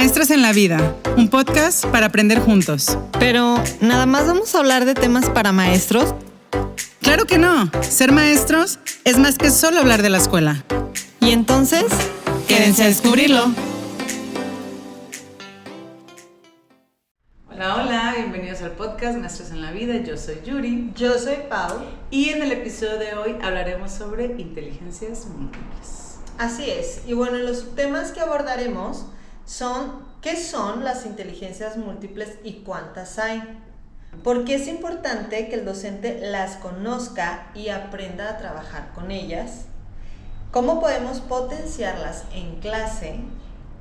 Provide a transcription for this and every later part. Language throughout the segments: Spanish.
Maestros en la Vida, un podcast para aprender juntos. Pero, ¿nada más vamos a hablar de temas para maestros? ¡Claro que no! Ser maestros es más que solo hablar de la escuela. Y entonces, quédense a descubrirlo. Hola, bienvenidos al podcast Maestros en la Vida. Yo soy Yuri. Yo soy Pau. Y en el episodio de hoy hablaremos sobre inteligencias múltiples. Así es. Y bueno, los temas que abordaremos son ¿qué son las inteligencias múltiples y cuántas hay? ¿Por qué es importante que el docente las conozca y aprenda a trabajar con ellas? ¿Cómo podemos potenciarlas en clase?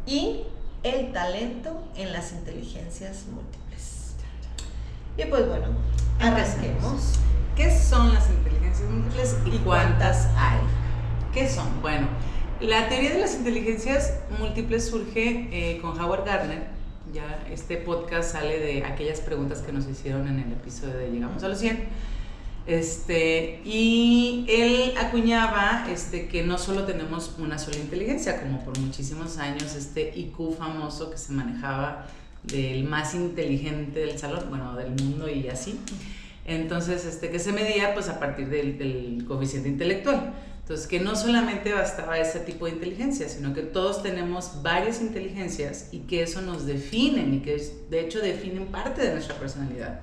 Y el talento en las inteligencias múltiples. Y pues bueno, arranquemos. ¿Qué son las inteligencias múltiples y cuántas hay? ¿Qué son? Bueno, la teoría de las inteligencias múltiples surge con Howard Gardner. Ya este podcast sale de aquellas preguntas que nos hicieron en el episodio de Llegamos a los 100. Y él acuñaba que no solo tenemos una sola inteligencia, como por muchísimos años IQ famoso que se manejaba del más inteligente del salón, bueno, del mundo y así. Entonces, que se medía pues a partir del coeficiente intelectual. Entonces, que no solamente bastaba ese tipo de inteligencia, sino que todos tenemos varias inteligencias y que eso nos definen y que de hecho definen parte de nuestra personalidad.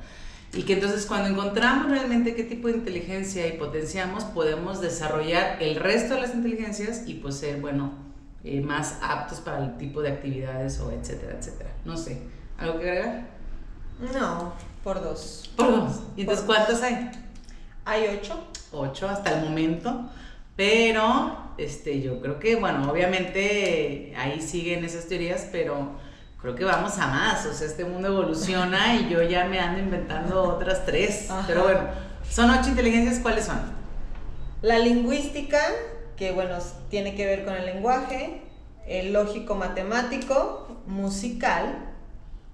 Y que entonces cuando encontramos realmente qué tipo de inteligencia y potenciamos, podemos desarrollar el resto de las inteligencias y pues ser, más aptos para el tipo de actividades o etcétera, etcétera. No sé, ¿algo que agregar? No, por dos. Por dos. ¿Y entonces cuántos hay? Hay 8. 8 hasta el momento, pero yo creo que, obviamente ahí siguen esas teorías, pero creo que vamos a más, o sea, este mundo evoluciona y yo ya me ando inventando otras 3. Ajá. Pero bueno, son 8 inteligencias, ¿cuáles son? La lingüística, que tiene que ver con el lenguaje, el lógico-matemático, musical,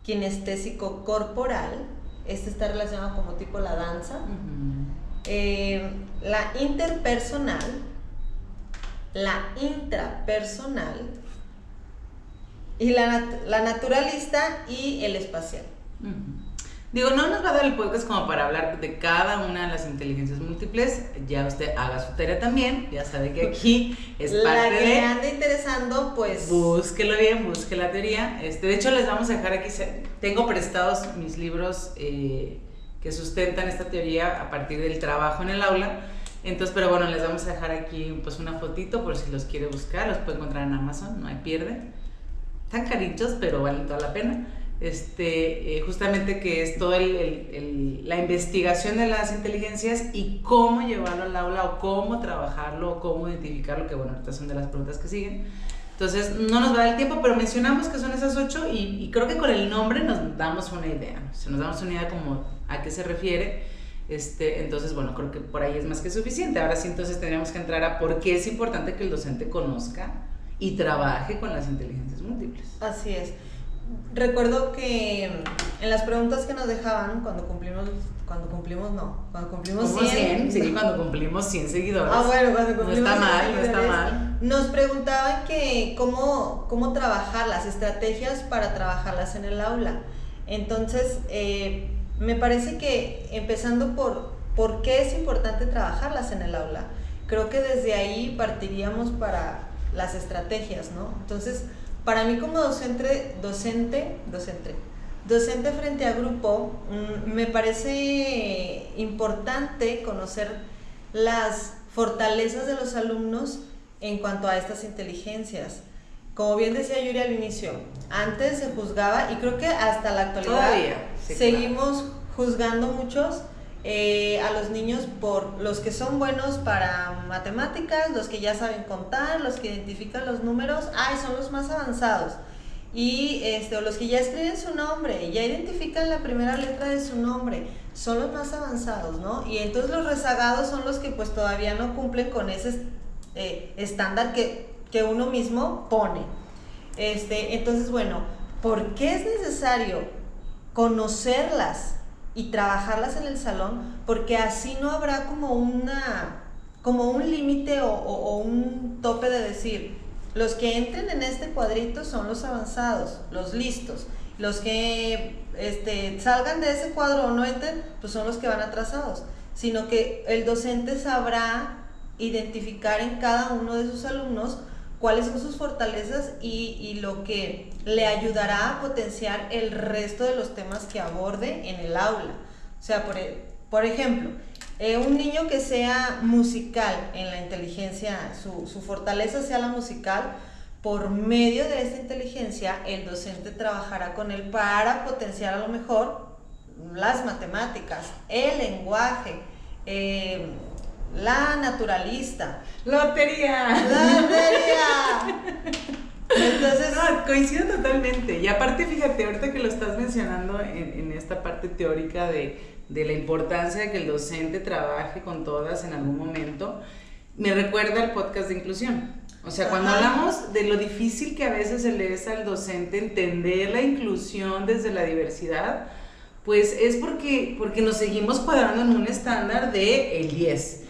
kinestésico corporal, está relacionado como tipo la danza, la interpersonal, la intrapersonal, y la naturalista y el espacial. Digo, no nos va a dar el podcast como para hablar de cada una de las inteligencias múltiples. Ya usted haga su tarea también. Ya sabe que aquí es parte de... La que le ande interesando, pues... Búsquelo bien, busque la teoría. De hecho, les vamos a dejar aquí... Tengo prestados mis libros que sustentan esta teoría a partir del trabajo en el aula. Entonces, pero bueno, les vamos a dejar aquí pues una fotito por si los quiere buscar. Los puede encontrar en Amazon, no hay pierde. Están caritos, pero valen toda la pena. Justamente que es toda la investigación de las inteligencias y cómo llevarlo al aula o cómo trabajarlo o cómo identificarlo, que ahorita son de las preguntas que siguen. Entonces no nos va a dar el tiempo, pero mencionamos que son esas 8 y creo que con el nombre nos damos una idea, nos damos una idea como a qué se refiere. Entonces creo que por ahí es más que suficiente. Ahora sí, entonces tendríamos que entrar a por qué es importante que el docente conozca y trabaje con las inteligencias múltiples. Así es. Recuerdo que en las preguntas que nos dejaban cuando cumplimos 100. Sí, cuando cumplimos 100 seguidores. Cuando cumplimos no está mal. Nos preguntaban que cómo trabajar las estrategias para trabajarlas en el aula. Entonces, me parece que empezando por qué es importante trabajarlas en el aula. Creo que desde ahí partiríamos para las estrategias, ¿no? Entonces, para mí como docente frente a grupo, me parece importante conocer las fortalezas de los alumnos en cuanto a estas inteligencias. Como bien decía Yuri al inicio, antes se juzgaba, y creo que hasta la actualidad todavía, sí, seguimos juzgando muchos a los niños por los que son buenos para matemáticas, los que ya saben contar, los que identifican los números, son los más avanzados. Y o los que ya escriben su nombre, ya identifican la primera letra de su nombre, son los más avanzados, ¿no? Y entonces los rezagados son los que pues todavía no cumplen con ese estándar que uno mismo pone. Entonces, ¿por qué es necesario conocerlas y trabajarlas en el salón? Porque así no habrá como un límite o un tope de decir, los que entren en este cuadrito son los avanzados, los listos. Los que salgan de ese cuadro o no entren, pues son los que van atrasados. Sino que el docente sabrá identificar en cada uno de sus alumnos cuáles son sus fortalezas y lo que le ayudará a potenciar el resto de los temas que aborde en el aula. O sea, por ejemplo, un niño que sea musical en la inteligencia, su fortaleza sea la musical, por medio de esta inteligencia el docente trabajará con él para potenciar a lo mejor las matemáticas, el lenguaje, la naturalista. ¡Lotería! Entonces, no, coincido totalmente. Y aparte, fíjate, ahorita que lo estás mencionando en esta parte teórica de la importancia de que el docente trabaje con todas en algún momento, me recuerda al podcast de inclusión. O sea, cuando hablamos de lo difícil que a veces se le es al docente entender la inclusión desde la diversidad, pues es porque nos seguimos cuadrando en un estándar de el 10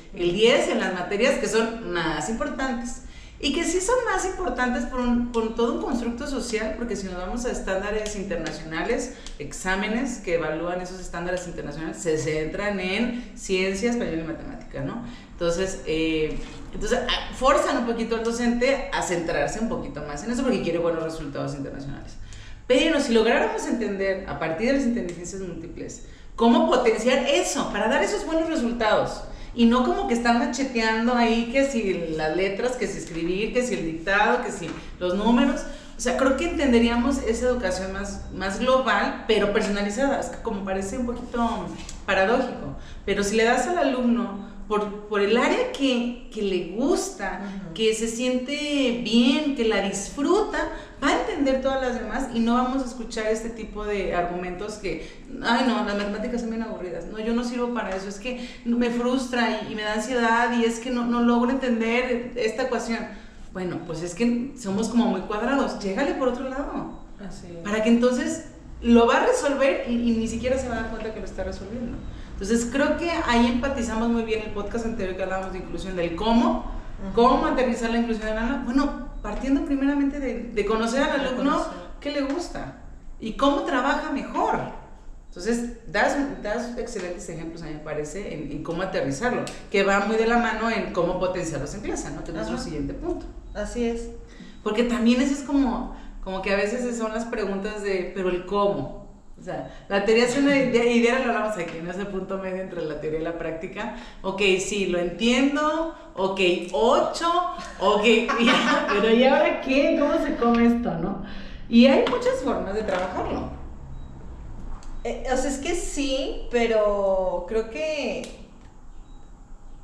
en las materias que son más importantes. Y que sí son más importantes por todo un constructo social, porque si nos vamos a estándares internacionales, exámenes que evalúan esos estándares internacionales se centran en ciencia, español y matemática, ¿no? Entonces forzan un poquito al docente a centrarse un poquito más en eso porque quiere buenos resultados internacionales. Pero si lográramos entender, a partir de las inteligencias múltiples, cómo potenciar eso para dar esos buenos resultados, y no como que están macheteando ahí que si las letras, que si escribir, que si el dictado, que si los números. O sea, creo que entenderíamos esa educación más global, pero personalizada. Es que como parece un poquito paradójico, pero si le das al alumno por el área que le gusta, que se siente bien, que la disfruta, va a entender todas las demás y no vamos a escuchar este tipo de argumentos que, ay no, las matemáticas son bien aburridas, no, yo no sirvo para eso, es que me frustra y me da ansiedad y es que no logro entender esta ecuación. Bueno, pues es que somos como muy cuadrados, llégale por otro lado. así es. Para que entonces lo va a resolver y ni siquiera se va a dar cuenta que lo está resolviendo. Entonces creo que ahí empatizamos muy bien el podcast anterior que hablábamos de inclusión, del cómo aterrizar la inclusión en el aula. Bueno, partiendo primeramente de conocer al alumno qué le gusta y cómo trabaja mejor. Entonces das excelentes ejemplos, a mí me parece, en cómo aterrizarlo, que va muy de la mano en cómo potenciarlos en clase, ¿no? Que es nuestro siguiente punto. Así es. Porque también eso es como que a veces son las preguntas de, pero el cómo. O sea, la teoría es una idea, lo hablamos aquí, en ese punto medio entre la teoría y la práctica. Ok, sí, lo entiendo, ok, 8, ok, pero ¿y ahora qué? ¿Cómo se come esto, no? Y hay muchas formas de trabajarlo. O sea, es que sí, pero creo que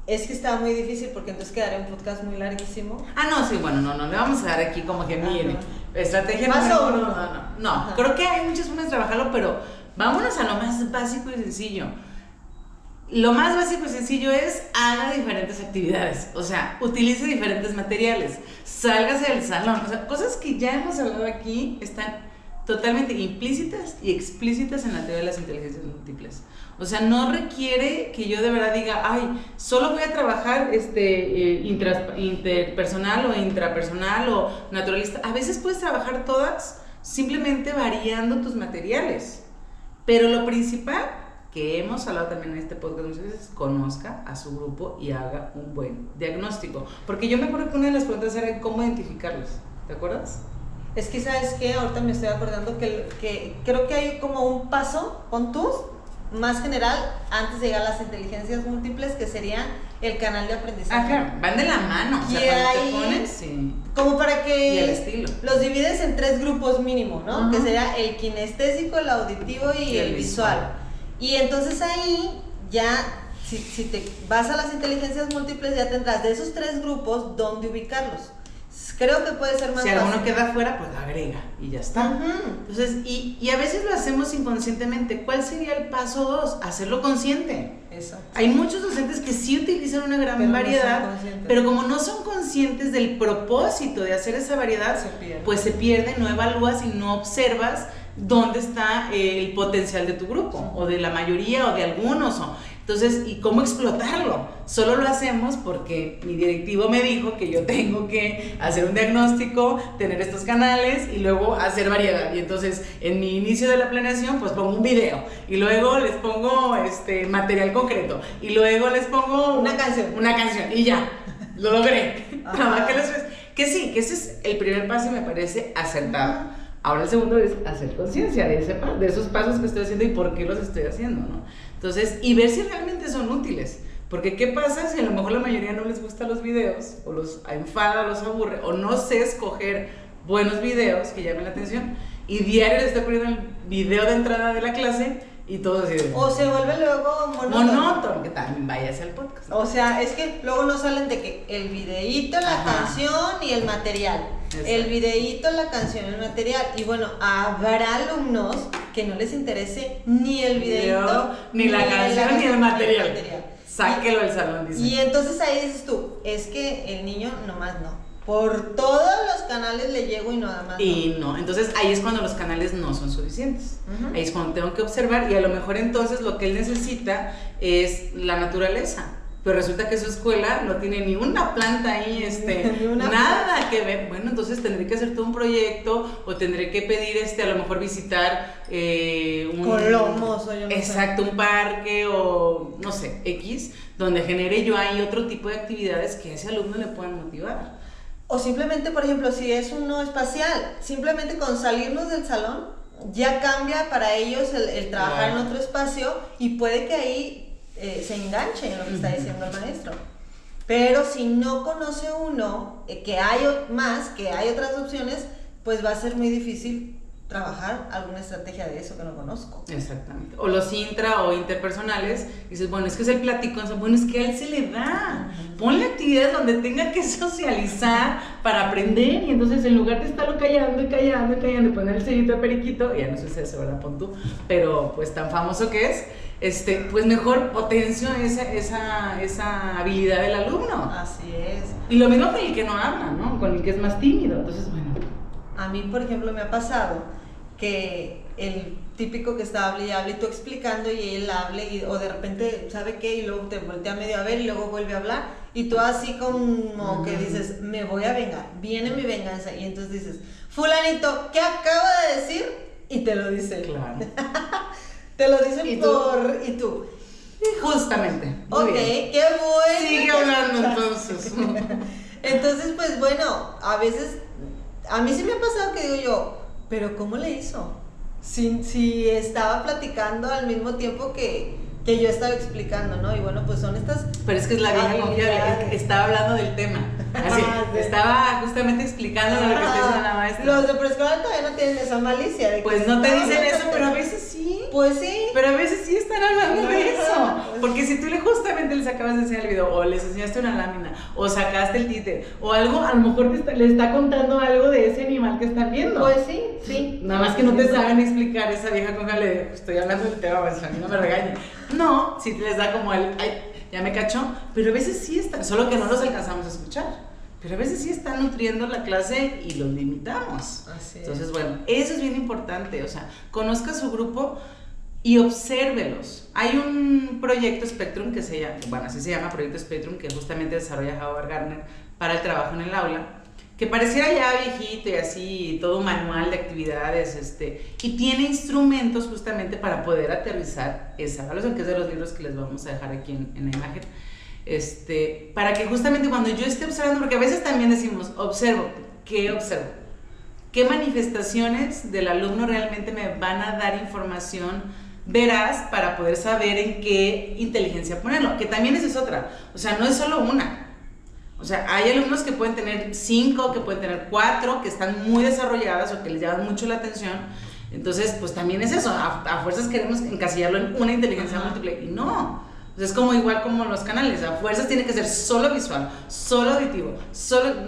está muy difícil porque entonces quedaría un podcast muy larguísimo. No, sí, bueno, no, le vamos a dar aquí como que miren, estrategia no, creo que hay muchas formas de trabajarlo, pero vámonos a lo más básico y sencillo. Lo más básico y sencillo es haga diferentes actividades, o sea, utilice diferentes materiales, sálgase del salón, o sea, cosas que ya hemos hablado aquí están totalmente implícitas y explícitas en la teoría de las inteligencias múltiples. O sea, no requiere que yo de verdad diga, ay, solo voy a trabajar interpersonal o intrapersonal o naturalista. A veces puedes trabajar todas simplemente variando tus materiales. Pero lo principal, que hemos hablado también en este podcast muchas veces, conozca a su grupo y haga un buen diagnóstico. Porque yo me acuerdo que una de las preguntas era cómo identificarlos. ¿Te acuerdas? Es que, ¿sabes qué? Ahorita me estoy acordando que creo que hay como un paso, pon tú, más general, antes de llegar a las inteligencias múltiples, que sería el canal de aprendizaje. Claro, van de la mano, o sea, cuando te pones, sí. Como para que y el estilo. Los divides en 3 grupos mínimo, ¿no? Que sería el kinestésico, el auditivo y el visual. Y entonces ahí ya, si te vas a las inteligencias múltiples, ya tendrás de esos 3 grupos dónde ubicarlos. Creo que puede ser más fácil. Si alguno queda fuera, pues lo agrega y ya está. Entonces, y a veces lo hacemos inconscientemente. ¿Cuál sería el paso 2? Hacerlo consciente. Exacto. Hay muchos docentes que sí utilizan una gran variedad, pero como no son conscientes del propósito de hacer esa variedad, pues se pierde, no evalúas y no observas dónde está el potencial de tu grupo, o de la mayoría, o de algunos, entonces, ¿y cómo explotarlo? Solo lo hacemos porque mi directivo me dijo que yo tengo que hacer un diagnóstico, tener estos canales y luego hacer variedad. Y entonces, en mi inicio de la planeación, pues pongo un video y luego les pongo material concreto y luego les pongo una canción y ya, lo logré. Trabajé las veces. Que sí, que ese es el primer paso y me parece acertado. Ahora el segundo es hacer conciencia de esos pasos que estoy haciendo y por qué los estoy haciendo, ¿no? Entonces, y ver si realmente son útiles. Porque ¿qué pasa si a lo mejor la mayoría no les gustan los videos, o los enfada, los aburre, o no sé escoger buenos videos que llamen la atención, y diario les estoy poniendo el video de entrada de la clase y todo así de... O se vuelve luego monótono. Que también vaya hacia el podcast. O sea, es que luego no salen de que el videíto, la canción y el material. Exacto. El videíto, la canción, el material. Y bueno, habrá alumnos que no les interese ni el videíto, ni la canción, ni el material. Sáquelo del salón, dice. Y entonces ahí dices tú, es que el niño nomás no. Por todos los canales le llego y nada más. Y no, entonces ahí es cuando los canales no son suficientes. Ahí es cuando tengo que observar y a lo mejor entonces lo que él necesita es la naturaleza. Pero resulta que su escuela no tiene ni una planta ahí, nada que ver. Bueno, entonces tendré que hacer todo un proyecto o tendré que pedir, a lo mejor visitar Colomos o yo no sé. Exacto, un parque o no sé, X, donde genere yo ahí otro tipo de actividades que a ese alumno le puedan motivar. O simplemente, por ejemplo, si es uno espacial, simplemente con salirnos del salón ya cambia para ellos el trabajar en otro espacio y puede que ahí se enganche en lo que está diciendo el maestro. Pero si no conoce uno que hay más, que hay otras opciones, pues va a ser muy difícil trabajar alguna estrategia de eso que no conozco. Exactamente. O los intra o interpersonales, dices, bueno, es que es el platicón, bueno, es que a él se le da. Ponle actividades donde tenga que socializar para aprender y entonces en lugar de estarlo callando y poner el sellito de periquito, ya no sé si eso, ¿verdad? Pon tú, pero pues tan famoso que es, pues mejor potencio esa habilidad del alumno. Así es. Y lo mismo con el que no habla, ¿no? Con el que es más tímido. Entonces, bueno. A mí, por ejemplo, me ha pasado que el típico que está hable y tú explicando y él hable o de repente, ¿sabe qué? Y luego te voltea medio a ver y luego vuelve a hablar y tú así como que dices, me voy a vengar, viene mi venganza. Y entonces dices, fulanito, ¿qué acaba de decir? Y te lo dice. Claro. Te lo dice ¿Y y tú. Justamente. Ok, bien. qué bueno. Sigue hablando entonces. Entonces, pues bueno, a veces, a mí sí me ha pasado que digo yo, pero ¿cómo le hizo? Si estaba platicando al mismo tiempo que yo estaba explicando, ¿no? Y bueno, pues son estas... Pero es que es la vieja confiable, estaba hablando del tema. Así, estaba justamente explicando lo que está diciendo la maestra. Los de preescolar todavía no tienen esa malicia. De pues no te dicen eso, pero a veces sí. Pues sí. Pero a veces sí están hablando de eso. Porque si tú justamente les acabas de enseñar el video, o les enseñaste una lámina, o sacaste el títer, o algo, a lo mejor le está contando algo de ese animal que están viendo. Pues sí, sí. Nada más que no te saben explicar esa vieja confiable, estoy hablando del tema, pues a mí no me regañen. No, sí les da como ay, ya me cachó, pero a veces sí están, solo que no los alcanzamos a escuchar. Pero a veces sí están nutriendo la clase y los limitamos. Así es. Entonces, bueno, eso es bien importante, o sea, conozca su grupo y obsérvelos. Hay un proyecto Spectrum que se llama, bueno, así se llama Proyecto Spectrum, que justamente desarrolla Howard Gardner para el trabajo en el aula, que pareciera ya viejito y así, todo un manual de actividades, y tiene instrumentos justamente para poder aterrizar esa evaluación, que es de los libros que les vamos a dejar aquí en la imagen, para que justamente cuando yo esté observando, porque a veces también decimos, observo, ¿qué observo? ¿Qué manifestaciones del alumno realmente me van a dar información veraz para poder saber en qué inteligencia ponerlo? Que también esa es otra, o sea, no es solo una. O sea, hay alumnos que pueden tener 5, que pueden tener 4, que están muy desarrolladas o que les llaman mucho la atención. Entonces, pues también es eso, a fuerzas queremos encasillarlo en una inteligencia múltiple y no. Entonces, es como igual como los canales, a fuerzas tiene que ser solo visual, solo auditivo,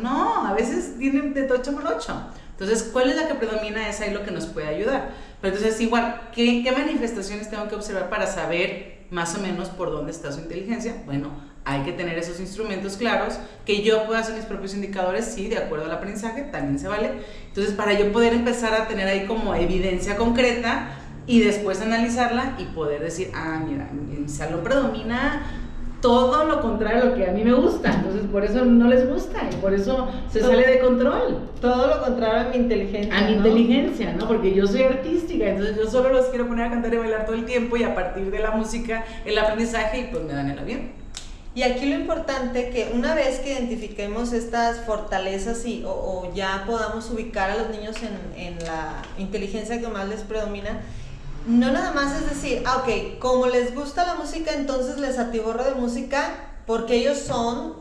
no, a veveces tienen de tocho morocho. Entonces, ¿cuál es la que predomina? Es ahí lo que nos puede ayudar. Pero entonces, igual, ¿qué manifestaciones tengo que observar para saber más o menos por dónde está su inteligencia? Bueno, hay que tener esos instrumentos claros, que yo pueda hacer mis propios indicadores, sí, de acuerdo al aprendizaje, también se vale. Entonces, para yo poder empezar a tener ahí como evidencia concreta y después analizarla y poder decir, mira, en mi salón predomina todo lo contrario a lo que a mí me gusta, entonces por eso no les gusta y por eso se sale de control. Todo lo contrario a mi inteligencia. A mi inteligencia, ¿no? Porque yo soy artística, entonces yo solo los quiero poner a cantar y bailar todo el tiempo y a partir de la música, el aprendizaje y pues me dan el avión. Y aquí lo importante que una vez que identifiquemos estas fortalezas o ya podamos ubicar a los niños en la inteligencia que más les predomina, no nada más es decir, ok, como les gusta la música, entonces les atiborro de música porque ellos son,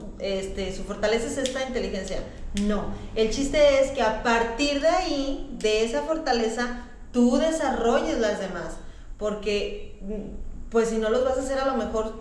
su fortaleza es esta inteligencia. No, el chiste es que a partir de ahí, de esa fortaleza, tú desarrolles las demás, porque pues si no los vas a hacer a lo mejor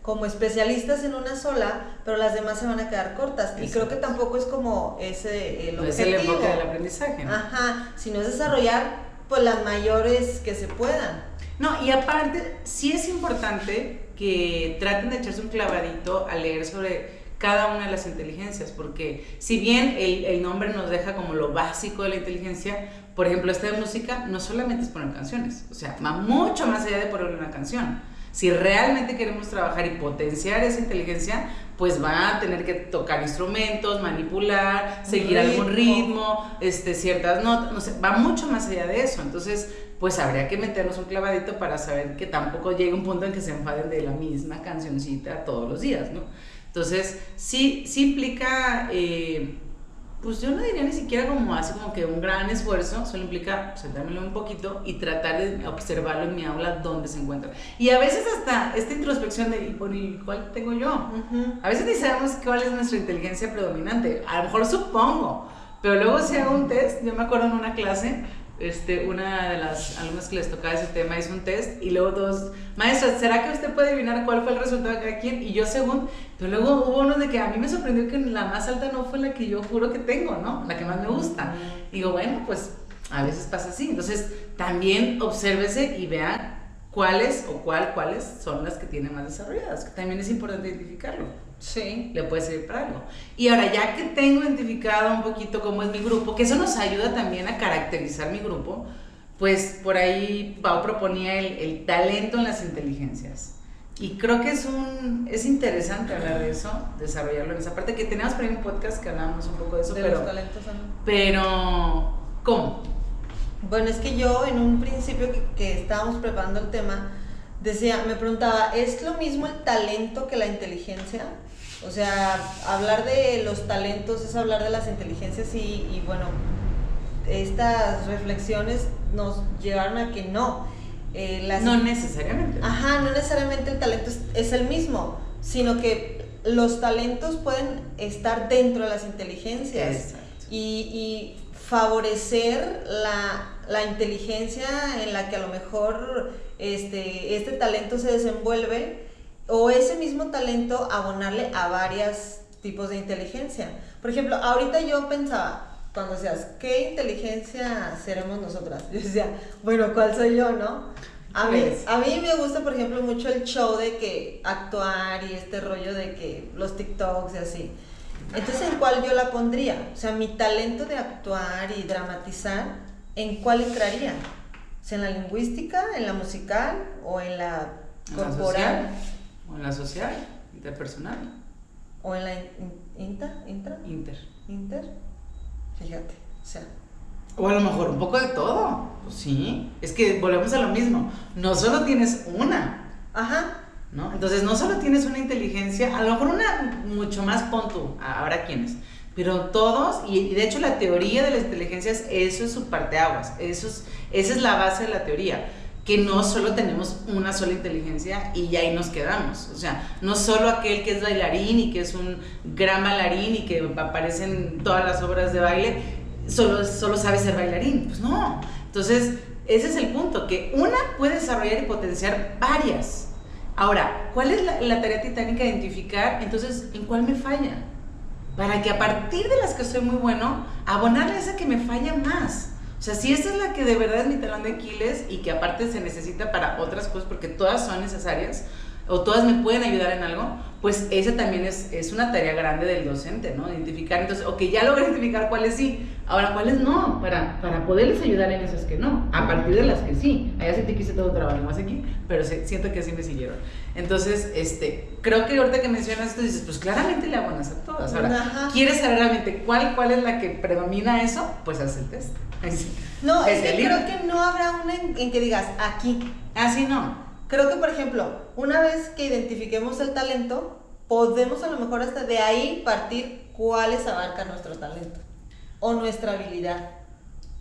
como especialistas en una sola, pero las demás se van a quedar cortas. Exacto. Y creo que tampoco es como ese el objetivo. Es el enfoque del aprendizaje, ¿no? Ajá, sino es desarrollar pues las mayores que se puedan. No, y aparte, sí es importante que traten de echarse un clavadito a leer sobre cada una de las inteligencias, porque si bien el nombre nos deja como lo básico de la inteligencia, por ejemplo, esta de música no solamente es poner canciones, o sea, va mucho más allá de poner una canción. Si realmente queremos trabajar y potenciar esa inteligencia, pues va a tener que tocar instrumentos, manipular, seguir algún ritmo, ciertas notas, no sé, va mucho más allá de eso. Entonces, pues habría que meternos un clavadito para saber que tampoco llegue un punto en que se enfaden de la misma cancioncita todos los días, ¿no? Entonces, sí implica, pues yo no diría ni siquiera como así como que un gran esfuerzo, solo implica sentármelo un poquito y tratar de observarlo en mi aula donde se encuentra. Y a veces hasta esta introspección de, ¿y cuál tengo yo? Uh-huh. A veces ni sabemos cuál es nuestra inteligencia predominante, a lo mejor supongo, pero luego si hago un test, yo me acuerdo en una clase, una de las alumnas que les tocaba ese tema hizo un test y luego todos, maestra, ¿será que usted puede adivinar cuál fue el resultado de cada quien? Y yo según, pero luego hubo uno de que a mí me sorprendió que la más alta no fue la que yo juro que tengo, ¿no? La que más me gusta. Digo, bueno, pues a veces pasa así. Entonces también obsérvese y vea cuáles son las que tienen más desarrolladas, que también es importante identificarlo. Sí. Le puede servir para algo. Y ahora, ya que tengo identificado un poquito cómo es mi grupo, que eso nos ayuda también a caracterizar mi grupo, pues por ahí Pau proponía el talento en las inteligencias. Y creo que es interesante hablar de eso, desarrollarlo en esa parte, que tenemos por ahí un podcast que hablamos un poco de eso, los talentos, pero ¿cómo? Bueno, es que yo en un principio que estábamos preparando el tema, me preguntaba, ¿es lo mismo el talento que la inteligencia? O sea, hablar de los talentos es hablar de las inteligencias y bueno, estas reflexiones nos llevaron a que no. No necesariamente. Ajá, no necesariamente el talento es el mismo, sino que los talentos pueden estar dentro de las inteligencias. Exacto. Y favorecer la inteligencia en la que a lo mejor este talento se desenvuelve, o ese mismo talento abonarle a varios tipos de inteligencia. Por ejemplo, ahorita yo pensaba, cuando decías, ¿qué inteligencia seremos nosotras? Yo decía, bueno, ¿cuál soy yo, no? A mí me gusta, por ejemplo, mucho el show de que actuar y este rollo de que los TikToks y así. Entonces, ¿en cuál yo la pondría? O sea, mi talento de actuar y dramatizar, ¿en cuál entraría? O sea, ¿en la lingüística, en la musical o en la corporal? O en la social, interpersonal. ¿O en la inter? Fíjate, o sea. O a lo mejor un poco de todo. Pues sí, es que volvemos a lo mismo. No solo tienes una. Ajá. ¿No? Entonces no solo tienes una inteligencia, a lo mejor una mucho más pon tú, habrá quienes, pero todos, y de hecho la teoría de las inteligencias, eso es su parteaguas, esa es la base de la teoría, que no solo tenemos una sola inteligencia y ya ahí nos quedamos, o sea, no solo aquel que es bailarín y que es un gran bailarín y que aparece en todas las obras de baile, solo sabe ser bailarín, pues no. Entonces ese es el punto, que una puede desarrollar y potenciar varias. Ahora, ¿cuál es la tarea titánica de identificar, entonces, en cuál me falla? Para que a partir de las que soy muy bueno, abonarle a esa que me falla más. O sea, si esta es la que de verdad es mi talón de Aquiles y que aparte se necesita para otras cosas, porque todas son necesarias, o todas me pueden ayudar en algo, pues esa también es una tarea grande del docente, ¿no? Identificar, entonces, ok, ya logré identificar cuáles sí, ahora cuáles no, para poderles ayudar en esas que no, a partir de las que sí. Allá sentí que hice todo trabajo más aquí, pero siento que sí me siguieron. Entonces, creo que ahorita que mencionas esto, dices, pues claramente le hago buenas a todas. Ahora, ¿quieres saber realmente cuál es la que predomina eso? Pues haz el test. No, es que creo que no habrá una en que digas, aquí. Así no. Creo que, por ejemplo, una vez que identifiquemos el talento, podemos a lo mejor hasta de ahí partir cuáles abarcan nuestro talento o nuestra habilidad.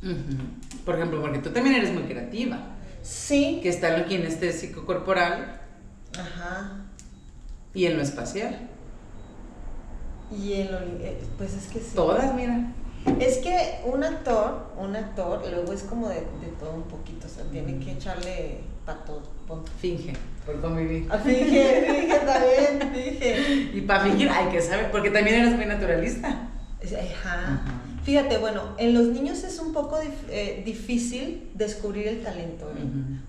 Uh-huh. Por ejemplo, porque tú también eres muy creativa. Sí. Que está en lo kinestésico corporal. Ajá. Y en lo espacial. Y en lo... pues es que sí. Todas, mira. Es que un actor luego es como de todo un poquito, o sea, tiene que echarle para todo, punto. Finge, por convivir. Finge también, finge. Y para fingir hay que saber, porque también eres muy naturalista. Ajá. Fíjate, bueno, en los niños es un poco difícil descubrir el talento,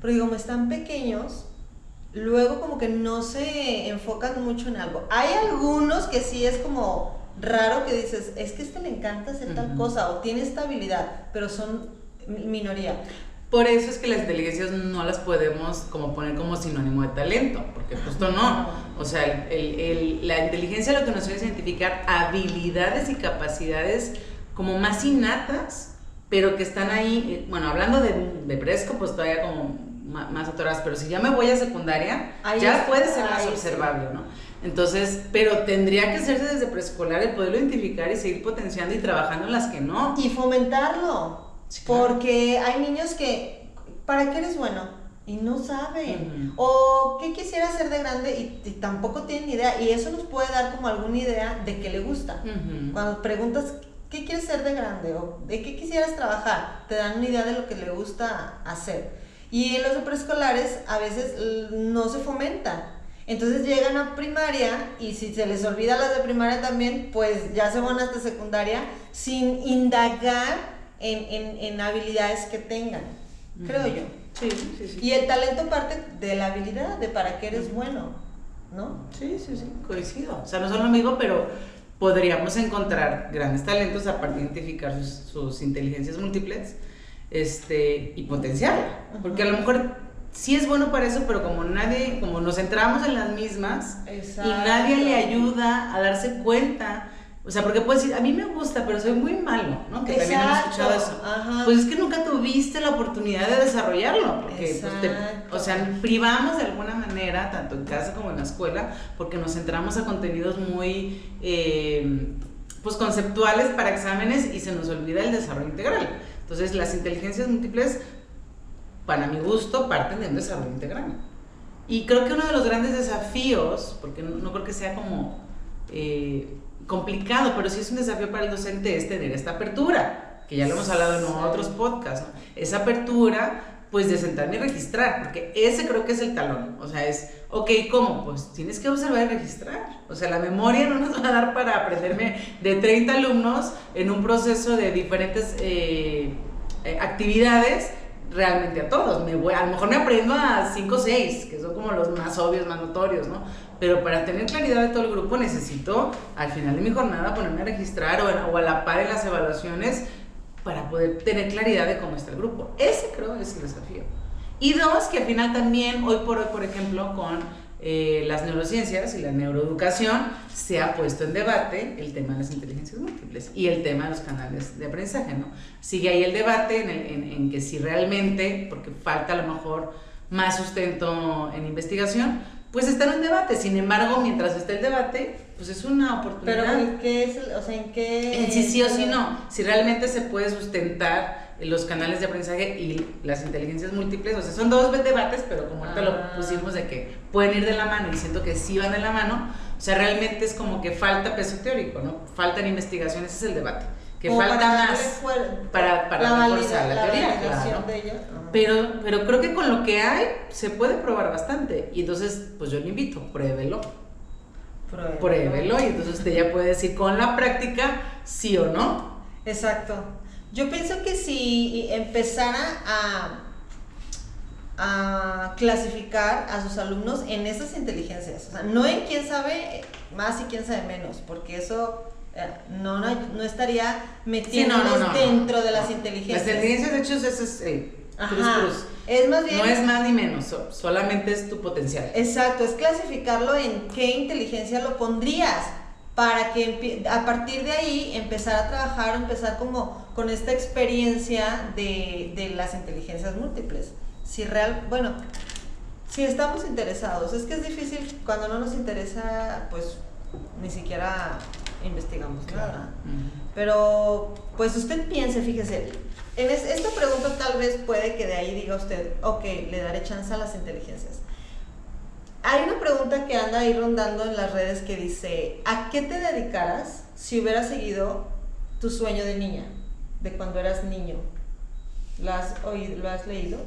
porque como están pequeños, luego como que no se enfocan mucho en algo. Hay algunos que sí es como raro que dices, es que le encanta hacer tal cosa o tiene esta habilidad, pero son minoría. Por eso es que las inteligencias no las podemos como poner como sinónimo de talento, porque justo no. O sea, la inteligencia lo que nos hace es identificar habilidades y capacidades como más innatas, pero que están ahí, bueno, hablando de preesco, pues todavía como más atoradas, pero si ya me voy a secundaria, ya puede ser más observable, ¿no? Entonces, pero tendría que hacerse desde preescolar el poderlo identificar y seguir potenciando y trabajando en las que no. Y fomentarlo, sí, claro. Porque hay niños que, ¿para qué eres bueno? Y no saben, o ¿qué quisiera hacer de grande? Y tampoco tienen idea, y eso nos puede dar como alguna idea de qué le gusta. Cuando preguntas, ¿qué quieres ser de grande? O ¿de qué quisieras trabajar? Te dan una idea de lo que le gusta hacer. Y en los preescolares a veces no se fomenta. Entonces llegan a primaria y si se les olvida las de primaria también, pues ya se van hasta secundaria sin indagar en habilidades que tengan, creo yo. Sí. Y el talento parte de la habilidad, de para qué eres bueno, ¿no? Sí, coincido. O sea, no son lo mismo, pero podríamos encontrar grandes talentos a partir de identificar sus inteligencias múltiples y potenciarla. Porque a lo mejor sí es bueno para eso, pero como nos centramos en las mismas. Exacto. Y nadie le ayuda a darse cuenta, o sea, porque puedes decir, a mí me gusta, pero soy muy malo, ¿no? Que también han escuchado eso. Ajá. Pues es que nunca tuviste la oportunidad de desarrollarlo, porque o sea, privamos de alguna manera, tanto en casa como en la escuela, porque nos centramos a contenidos muy pues conceptuales para exámenes y se nos olvida el desarrollo integral. Entonces, las inteligencias múltiples, para mi gusto, parten de un desarrollo integral. Y creo que uno de los grandes desafíos, porque no creo que sea como complicado, pero sí es un desafío para el docente, es tener esta apertura, que ya lo hemos hablado en otros podcasts, ¿no? Esa apertura, pues de sentarme y registrar, porque ese creo que es el talón. O sea, es, ok, ¿cómo? Pues tienes que observar y registrar. O sea, la memoria no nos va a dar para aprenderme de 30 alumnos en un proceso de diferentes actividades, realmente a todos. A lo mejor me aprendo a 5 o 6, que son como los más obvios, más notorios, ¿no? Pero para tener claridad de todo el grupo necesito, al final de mi jornada, ponerme a registrar o a la par en las evaluaciones para poder tener claridad de cómo está el grupo. Ese creo es el desafío. Y dos, que al final también, hoy, por ejemplo, con las neurociencias y la neuroeducación, se ha puesto en debate el tema de las inteligencias múltiples y el tema de los canales de aprendizaje, ¿no? Sigue ahí el debate en que si realmente, porque falta a lo mejor más sustento en investigación, pues está en un debate. Sin embargo, mientras esté el debate, pues es una oportunidad. Pero ¿en qué es? O sea, ¿en qué? En sí o sí no. Si realmente se puede sustentar los canales de aprendizaje y las inteligencias múltiples, o sea, son dos debates, pero como ahorita lo pusimos de que pueden ir de la mano y siento que sí van de la mano, o sea, realmente es como que falta peso teórico, ¿no? Faltan investigaciones, ese es el debate. Que como falta más para reforzar la teoría, claro. De ella. Pero creo que con lo que hay se puede probar bastante. Y entonces, pues yo le invito, pruébelo. Y entonces usted ya puede decir con la práctica sí o no. Exacto. Yo pienso que si empezara a clasificar a sus alumnos en esas inteligencias, o sea, no en quién sabe más y quién sabe menos, porque eso no estaría metiéndonos dentro de las inteligencias. Las inteligencias, de hecho, eso es cruz. Es más bien, no es más ni menos, solamente es tu potencial. Exacto, es clasificarlo en qué inteligencia lo pondrías, para que a partir de ahí empezar a trabajar, empezar como con esta experiencia de las inteligencias múltiples. Si estamos interesados, es que es difícil cuando no nos interesa, pues ni siquiera investigamos nada. Pero pues usted piense, fíjese, en esta pregunta tal vez puede que de ahí diga usted, ok, le daré chance a las inteligencias. Hay una pregunta que anda ahí rondando en las redes que dice, ¿a qué te dedicaras si hubieras seguido tu sueño de niña, de cuando eras niño? ¿Lo has leído?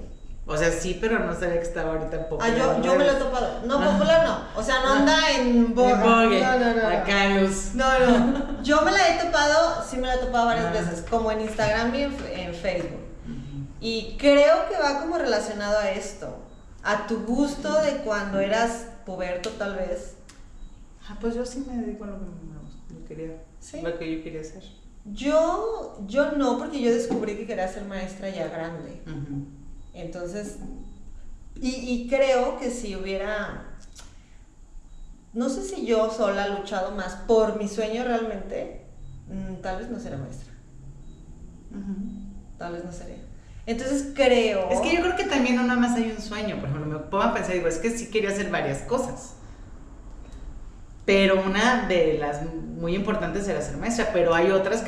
O sea, sí, pero no sabía que estaba ahorita popular. Yo me lo he topado. No, popular no. O sea, no anda en boga. No. Acá luz. No. Yo me la he topado, sí me la he topado varias veces, como en Instagram y en Facebook. Y creo que va como relacionado a esto. A tu gusto de cuando eras puberto, tal vez. Pues yo sí me dedico a lo que lo que yo quería hacer. Yo no, porque yo descubrí que quería ser maestra ya grande. Entonces, y creo que si hubiera, no sé si yo sola luchado más por mi sueño realmente, tal vez no sería maestra. Tal vez no sería. Entonces creo... Es que yo creo que también no nada más hay un sueño. Por ejemplo, me pongo a pensar, digo, es que sí quería hacer varias cosas. Pero una de las muy importantes era ser maestra, pero hay otras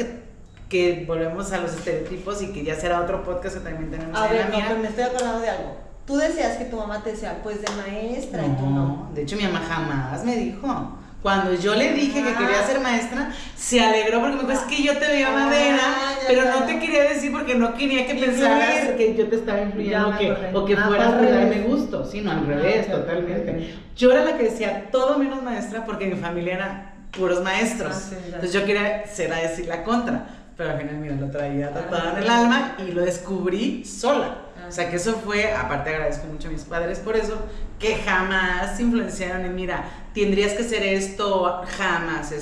que volvemos a los estereotipos y que ya será otro podcast que también tenemos. A ver, pero me estoy acordando de algo. Tú decías que tu mamá te decía, pues de maestra, y tú no. De hecho, mi mamá jamás me dijo. Cuando yo le dije que quería ser maestra, se alegró porque me dijo, es que yo te veía madera, pero no te quería decir porque no quería que pensaras que yo te estaba influyendo o que fueras por darme gusto. Sí, no, al revés, totalmente. Yo era la que decía todo menos maestra porque mi familia era puros maestros. Entonces yo quería ser a decir la contra, pero al final, mira, lo traía tatuado en el alma y lo descubrí sola. O sea que eso fue, aparte agradezco mucho a mis padres por eso, que jamás influenciaron en, mira, tendrías que hacer esto, jamás,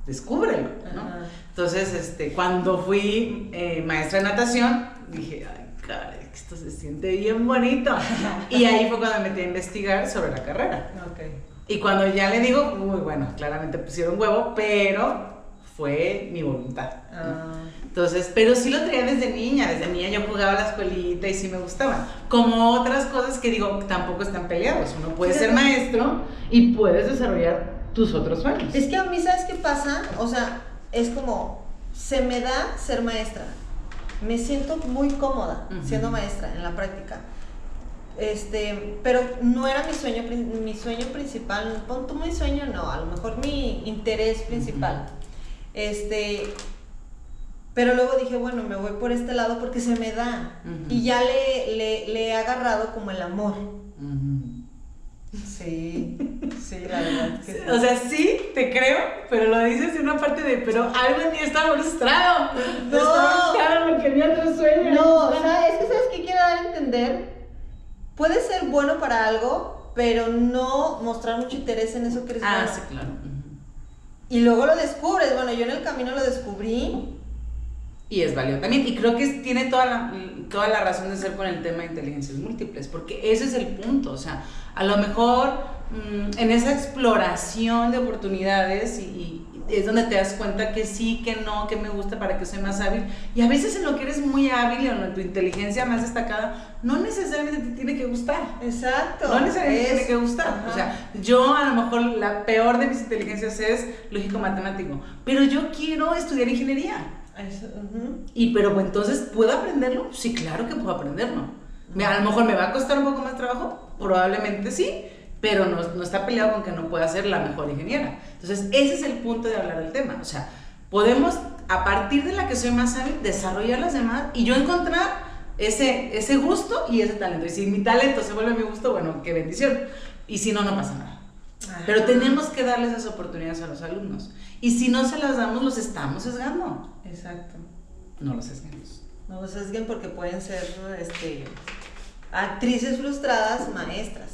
descúbrelo, ¿no? Entonces, cuando fui maestra de natación, dije, ay, caray, esto se siente bien bonito. Y ahí fue cuando me metí a investigar sobre la carrera. Y cuando ya le digo, bueno, claramente pusieron huevo, pero fue mi voluntad, ¿no? Entonces, pero sí lo traía desde niña yo jugaba a la escuelita y sí me gustaba. Como otras cosas que digo, tampoco están peleados. Uno puede ser maestro y puedes desarrollar tus otros sueños. Es que a mí, ¿sabes qué pasa? O sea, es como, se me da ser maestra. Me siento muy cómoda siendo maestra en la práctica. Pero no era mi sueño principal. Pon tú mi sueño, no, a lo mejor mi interés principal. Pero luego dije, bueno, me voy por este lado porque se me da. Y ya le he agarrado como el amor. Sí, la verdad. O sea, sí, te creo, pero lo dices de una parte de, pero algo en mí está frustrado. No. Está frustrado porque mi otro sueño. No, o sea, es que ¿sabes qué quiero dar a entender? Puedes ser bueno para algo, pero no mostrar mucho interés en eso que eres bueno. Sí, claro. Y luego lo descubres. Bueno, yo en el camino lo descubrí. Y es válido también, y creo que tiene toda la razón de ser con el tema de inteligencias múltiples, porque ese es el punto, o sea, a lo mejor en esa exploración de oportunidades y es donde te das cuenta que sí, que no, que me gusta, para que soy más hábil, y a veces en lo que eres muy hábil o en tu inteligencia más destacada, no necesariamente te tiene que gustar. Exacto. No necesariamente tiene que gustar. O sea, yo a lo mejor la peor de mis inteligencias es lógico-matemático, pero yo quiero estudiar ingeniería. Pero entonces, ¿puedo aprenderlo? Sí, claro que puedo aprenderlo. A lo mejor me va a costar un poco más trabajo, probablemente sí, pero no está peleado con que no pueda ser la mejor ingeniera. Entonces, ese es el punto de hablar del tema. O sea, podemos, a partir de la que soy más hábil, desarrollar las demás y yo encontrar ese gusto y ese talento. Y si mi talento se vuelve mi gusto, bueno, qué bendición. Y si no, no pasa nada. Pero tenemos que darles esas oportunidades a los alumnos. Y si no se las damos, los estamos sesgando. Exacto. No los sesguemos. No los sesguen porque pueden ser actrices frustradas, maestras.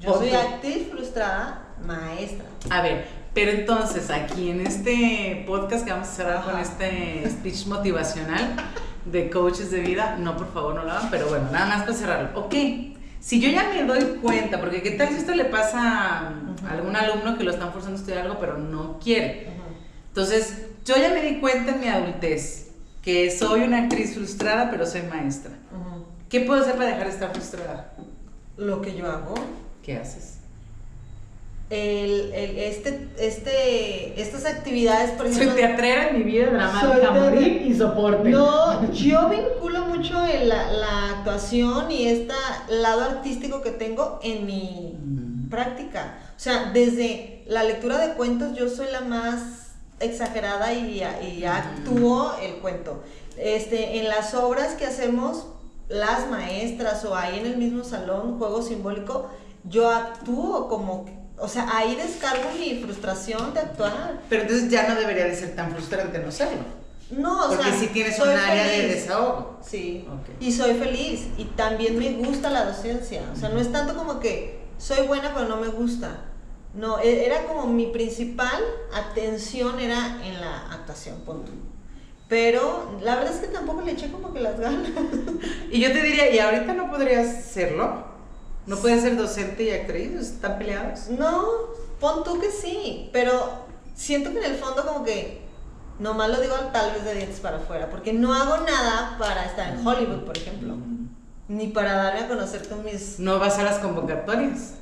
Yo soy actriz frustrada, maestra. A ver, pero entonces aquí en este podcast que vamos a cerrar con este speech motivacional de coaches de vida, no, por favor, no lo hagan, pero bueno, nada más para cerrarlo. Ok, si yo ya me doy cuenta, porque qué tal si esto le pasa a algún alumno que lo están forzando a estudiar algo, pero no quiere. Entonces, yo ya me di cuenta en mi adultez que soy una actriz frustrada, pero soy maestra. ¿Qué puedo hacer para dejar de estar frustrada? Lo que yo hago. ¿Qué haces? Estas actividades, por ejemplo. Soy teatrera en mi vida dramática, morir y soporte. No, yo vinculo mucho la actuación y este lado artístico que tengo en mi práctica. O sea, desde la lectura de cuentos yo soy la más exagerada y actúo el cuento. En las obras que hacemos las maestras o ahí en el mismo salón, juego simbólico, yo actúo como, o sea, ahí descargo mi frustración de actuar. Pero entonces ya no debería de ser tan frustrante no serlo. No, o porque sea, si tienes un área de desahogo. Sí, okay. Y soy feliz y también me gusta la docencia. O sea, no es tanto como que soy buena pero no me gusta. No, era como mi principal atención era en la actuación, punto. Pero la verdad es que tampoco le eché como que las ganas. Y yo te diría, ¿y ahorita no podrías serlo? ¿No puedes ser docente y actriz? ¿Están peleados? No, pon tú que sí, pero siento que en el fondo como que nomás lo digo tal vez de dientes para afuera, porque no hago nada para estar en Hollywood, por ejemplo, ni para darme a conocer con mis... ¿No vas a las convocatorias?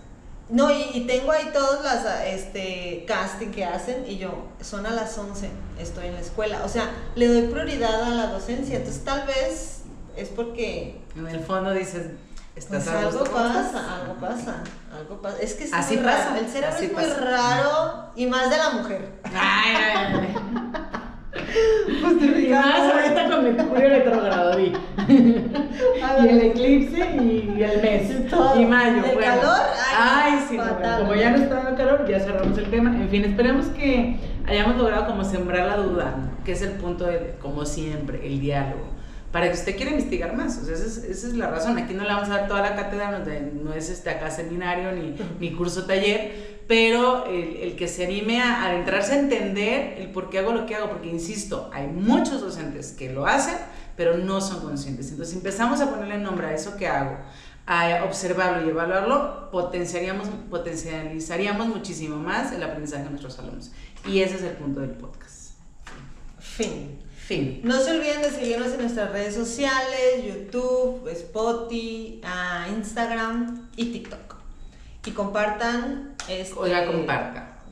No, y tengo ahí todos las casting que hacen y yo, son a las 11, estoy en la escuela, o sea, le doy prioridad a la docencia, entonces tal vez es porque... En el fondo dices... Pues algo pasa. Es que es así muy pasa. Raro. El cerebro así es muy pasa. raro y más de la mujer. Ay. Y más ahorita con Mercurio retrógrado, y el eclipse y el mes. Todo. Y mayo. El calor, sí, fatal. como ya no está dando calor, ya cerramos el tema. En fin, esperemos que hayamos logrado como sembrar la duda, que es el punto de, como siempre, el diálogo. Para que usted quiera investigar más, o sea, esa es la razón. Aquí no le vamos a dar toda la cátedra, no es acá seminario ni curso taller, pero el que se anime a adentrarse a entender el por qué hago lo que hago, porque insisto, hay muchos docentes que lo hacen, pero no son conscientes. Entonces, si empezamos a ponerle nombre a eso que hago, a observarlo y evaluarlo, potencializaríamos muchísimo más el aprendizaje de nuestros alumnos. Y ese es el punto del podcast. Fin. No se olviden de seguirnos en nuestras redes sociales, YouTube, Spotify, Instagram y TikTok. Y compartan. Oiga, comparta.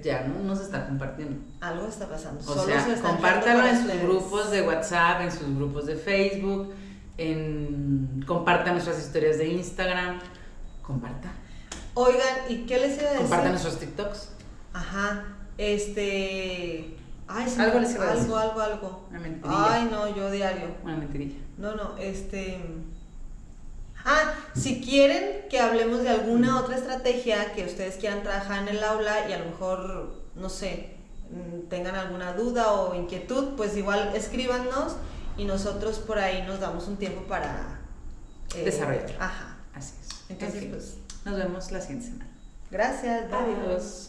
Ya no se está compartiendo. Algo está pasando. O sea, compártalo en sus grupos de WhatsApp, en sus grupos de Facebook, compartan nuestras historias de Instagram. Comparta. Oigan, ¿y qué les iba a decir? Compartan nuestros TikToks. Ajá. Ay, sí, algo les iba a decir. Algo. Una mentirilla. Ay, no, yo diario. Una mentirilla. No, si quieren que hablemos de alguna otra estrategia que ustedes quieran trabajar en el aula y a lo mejor, no sé, tengan alguna duda o inquietud, pues igual escríbanos y nosotros por ahí nos damos un tiempo para desarrollar. Ajá. Así es. Entonces, pues, nos vemos la siguiente semana. Gracias. Adiós.